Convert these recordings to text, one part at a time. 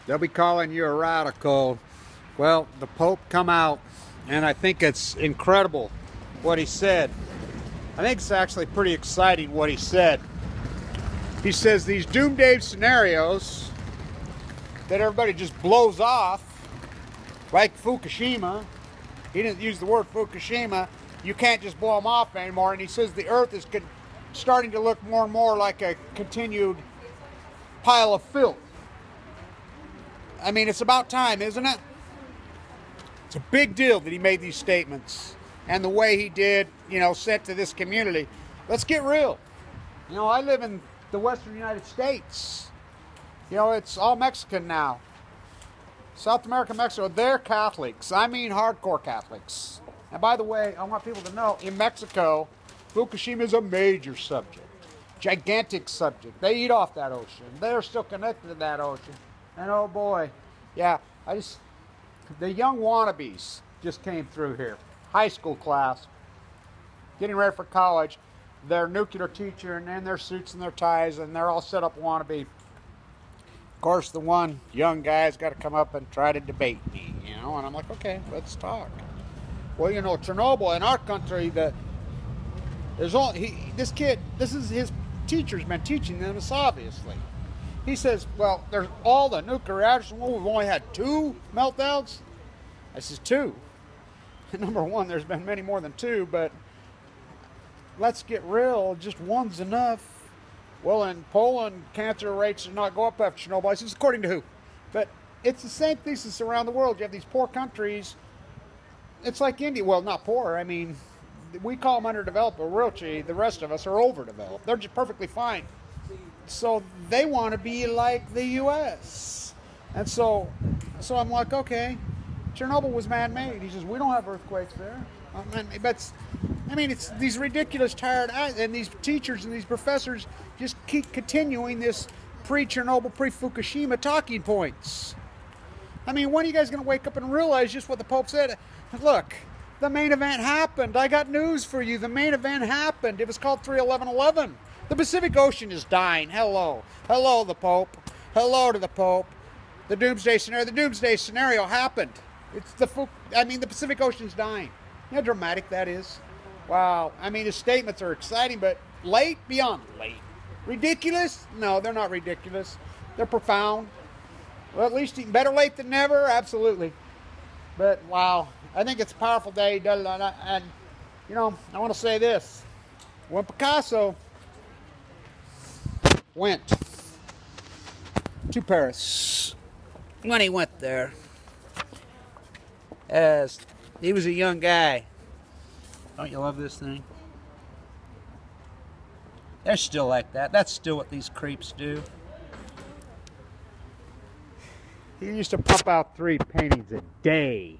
They'll be calling you a radical. Well, the Pope come out, and I think it's incredible what he said. I think it's actually pretty exciting what he said. He says these doomsday scenarios that everybody just blows off, like Fukushima. He didn't use the word Fukushima. You can't just blow them off anymore. And he says the earth is starting to look more and more like a continued pile of filth. I mean, it's about time, isn't it? It's a big deal that he made these statements. And the way he did, sent to this community. Let's get real. I live in the Western United States. It's all Mexican now. South America, Mexico, they're Catholics. I mean hardcore Catholics. And by the way, I want people to know, in Mexico, Fukushima is a major subject. Gigantic subject. They eat off that ocean. They're still connected to that ocean. And oh boy, yeah, the young wannabes just came through here. High school class, getting ready for college. Their nuclear teacher and in their suits and their ties, and they're all set up wannabe. Of course, the one young guy's got to come up and try to debate me, and I'm like, okay, let's talk. Well, Chernobyl in our country, this is his teacher's been teaching them this, obviously. He says, well, there's all the nuclear reactors. Well, we've only had 2 meltdowns. I says 2. Number one, there's been many more than 2, but let's get real. Just one's enough. Well, in Poland, cancer rates do not go up after Chernobyl. I says, according to who? But it's the same thesis around the world. You have these poor countries. It's like India. Well, not poor. I mean, we call them underdeveloped, but really, the rest of us are overdeveloped. They're just perfectly fine. So they want to be like the U.S. And so I'm like, okay, Chernobyl was man-made. He says, we don't have earthquakes there. It's these ridiculous, tired eyes, and these teachers and these professors just keep continuing this pre-Chernobyl, pre-Fukushima talking points. When are you guys going to wake up and realize just what the Pope said? Look, the main event happened. I got news for you. The main event happened. It was called 3/11/11. The Pacific Ocean is dying. Hello. Hello, the Pope. Hello to the Pope. The doomsday scenario. The doomsday scenario happened. The Pacific Ocean's dying. You know how dramatic that is? Wow. His statements are exciting, but late? Beyond late. Ridiculous? No, they're not ridiculous. They're profound. Well, at least better late than never. Absolutely. But, wow. I think it's a powerful day. And, I want to say this. When Picasso went to Paris, when he went there, as he was a young guy. Don't you love this thing? They're still like that. That's still what these creeps do. He used to pump out 3 paintings a day.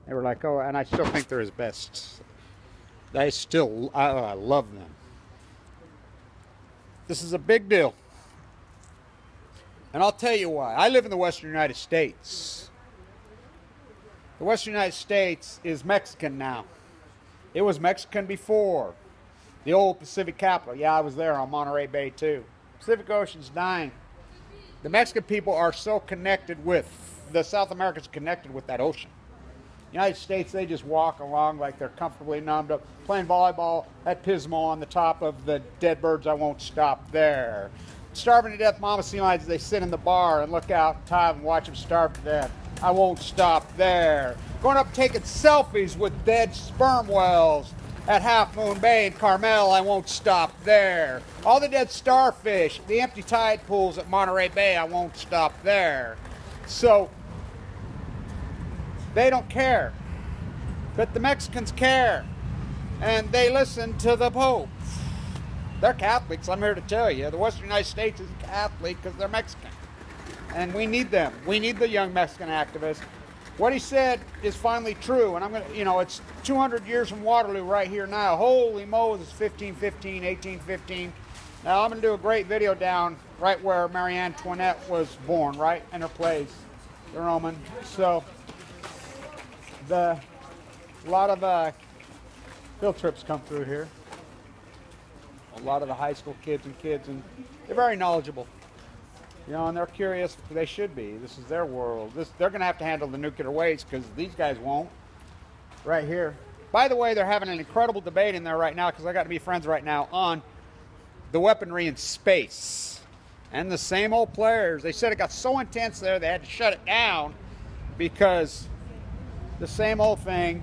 They were like, oh, and I still think they're his best. I love them. This is a big deal. And I'll tell you why. I live in the Western United States. The Western United States is Mexican now. It was Mexican before. The old Pacific capital. Yeah, I was there on Monterey Bay too. Pacific Ocean's dying. The Mexican people are so connected the South Americans connected with that ocean. The United States, they just walk along like they're comfortably numbed up, playing volleyball at Pismo on the top of the dead birds. I won't stop there. Starving to death mama sea lions, they sit in the bar and look out in time and watch them starve to death. I won't stop there. Going up taking selfies with dead sperm whales at Half Moon Bay and Carmel. I won't stop there. All the dead starfish, the empty tide pools at Monterey Bay. I won't stop there. So they don't care. But the Mexicans care. And they listen to the Pope. They're Catholics, I'm here to tell you. The Western United States is Catholic because they're Mexican. And we need them. We need the young Mexican activists. What he said is finally true. And I'm going to, it's 200 years from Waterloo right here now. Holy Moses, 1515, 1815. Now I'm going to do a great video down right where Marie Antoinette was born, right in her place, the Roman. So a lot of field trips come through here. A lot of the high school kids, and they're very knowledgeable. You know, and they're curious. They should be. This is their world. They're going to have to handle the nuclear waste because these guys won't. Right here. By the way, they're having an incredible debate in there right now because I got to be friends right now on the weaponry in space. And the same old players. They said it got so intense there they had to shut it down because the same old thing.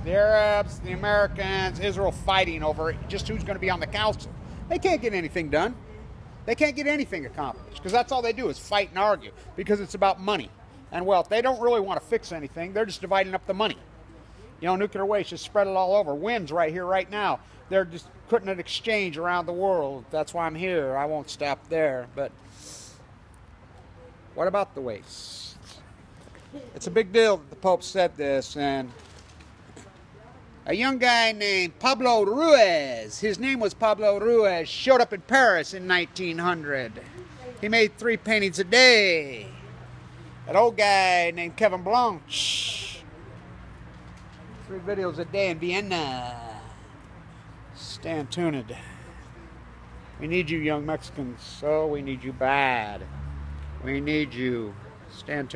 The Arabs, the Americans, Israel fighting over just who's going to be on the council. They can't get anything done. They can't get anything accomplished because that's all they do is fight and argue because it's about money and wealth. They don't really want to fix anything. They're just dividing up the money. You know, nuclear waste, just spread it all over. Winds right here, right now. They're just putting an exchange around the world. That's why I'm here. I won't stop there. But what about the waste? It's a big deal that the Pope said this, and a young guy named Pablo Ruiz, his name was Pablo Ruiz, showed up in Paris in 1900. He made 3 paintings a day. That old guy named Kevin Blanche, 3 videos a day in Vienna. Stand tuned. We need you, young Mexicans. So we need you bad. We need you. Stand tuned.